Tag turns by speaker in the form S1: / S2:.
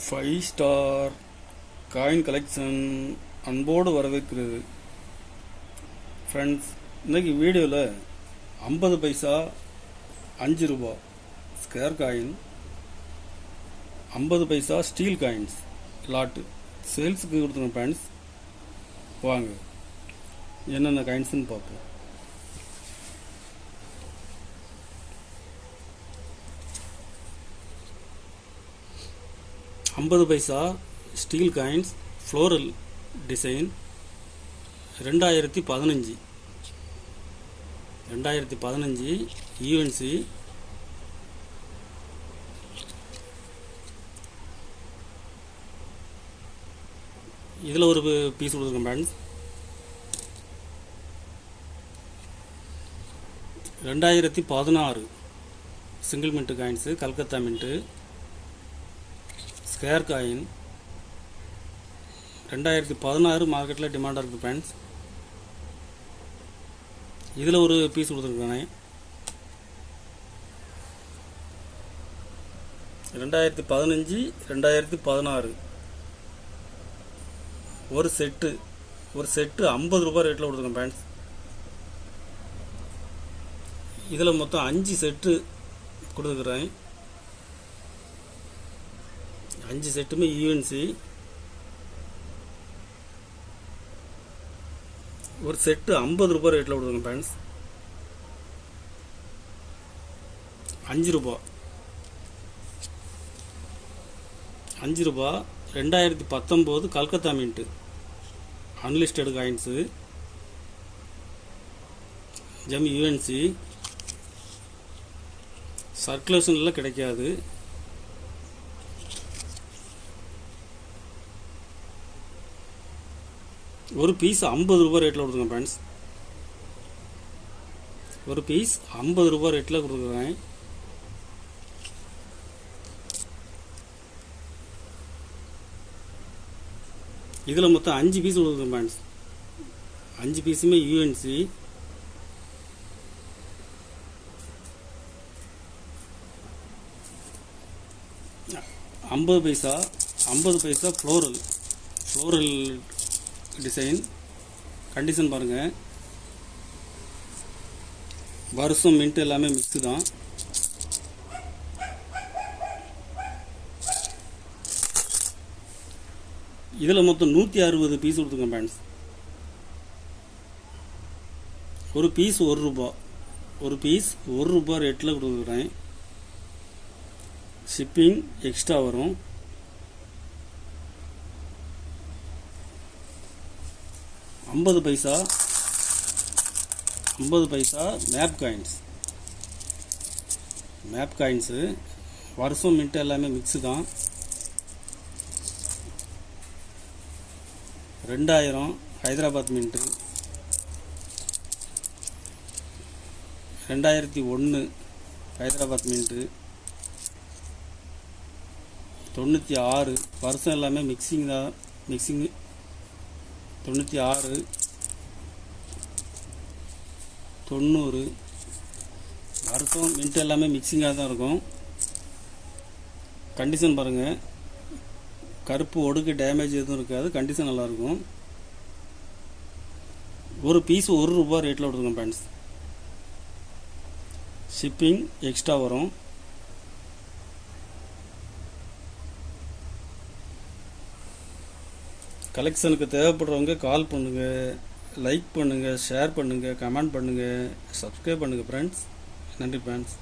S1: Five star coin collection அன்போடு வரவேற்கிறது. Friends, இன்றைக்கி வீடியோவில் 50 பைசா 5 ரூபா ஸ்கொயர் காயின், 50 பைசா ஸ்டீல் காயின்ஸ் லாட்டு சேல்ஸுக்கு கொடுத்துருங்க. ஃப்ரெண்ட்ஸ், வாங்க என்னென்ன காயின்ஸ்னு பார்ப்போம். ஐம்பது பைசா ஸ்டீல் காயின்ஸ் ஃப்ளோரல் டிசைன் 2015 ஈவன்சி. இதில் ஒரு பீஸ் கொடுத்துருக்கேன் friends. 2016 single mint coins, Calcutta mint square coin 2016 மார்க்கெட்டில் டிமாண்டாக இருக்குது ஃப்ரெண்ட்ஸ். இதில் ஒரு பீஸ் கொடுத்துருக்கானே 2015 2016 ஒரு செட்டு 50 ரூபாய் ரேட்டில் கொடுத்துருக்கேன் ஃப்ரெண்ட்ஸ். இதில் மொத்தம் 5 செட்டு கொடுத்துருக்குறேன். 5 செட்டுமே ஈவன்சி. ஒரு செட்டு 50 ரூபாய் ரேட்டில் கொடுத்துருங்க ஃப்ரெண்ட்ஸ். 5 ரூபா 2019 Calcutta mint unlisted coins, gem UNC. சர்க்குலேஷனில் கிடைக்காது. ஒரு பீஸ் 50 ரூபாய் ரேட்டில் கொடுத்துருங்க ஃப்ரெண்ட்ஸ். ஒரு பீஸ் 50 ரூபாய் ரேட்டில் கொடுத்துருக்கேன். இதில் மொத்தம் 5 பீஸ் கொடுத்துருக்கேன் ஃப்ரெண்ட்ஸ். 5 பீஸுமே யூஎன்சி. ஐம்பது பைசா ஃப்ளோரல் டிசைன். கண்டிஷன் பாருங்கள், வருஷம் மின்ட் எல்லாமே மிக்ஸு தான். இதில் மொத்தம் 160 பீஸ் கொடுத்துருக்கேன் ஃப்ரெண்ட்ஸ். ஒரு பீஸ் 1 ரூபா, ஒரு பீஸ் 1 ரூபா ரேட்டில் கொடுத்துருக்குறேன். ஷிப்பிங் எக்ஸ்ட்ரா வரும். ஐம்பது பைசா மேப் காயின்ஸு. வருஷம் மின்ட்டு எல்லாமே மிக்ஸு தான். 2000 ஹைதராபாத் மின்ட்டு. 2001 ஹைதராபாத் மின்ட்டு. 96 வருஷம் எல்லாமே மிக்சிங் தான். 96 90 வருஷம் மின்ட் எல்லாமே மிக்சிங்காக தான் இருக்கும். கண்டிஷன் பாருங்கள், கருப்பு ஒடுக்கு டேமேஜ் எதுவும் இருக்காது. கண்டிஷன் நல்லாயிருக்கும். ஒரு பீஸ் 1 ரூபா ரேட்டில் கொடுத்துருக்கோம் ஃப்ரெண்ட்ஸ். ஷிப்பிங் எக்ஸ்ட்ரா வரும். கலெக்ஷனுக்கு தேவைப்படுறவங்க கால் பண்ணுங்கள், லைக் பண்ணுங்கள், ஷேர் பண்ணுங்கள், கமெண்ட் பண்ணுங்கள், சப்ஸ்கிரைப் பண்ணுங்கள் ஃப்ரெண்ட்ஸ். நன்றி ஃப்ரெண்ட்ஸ்.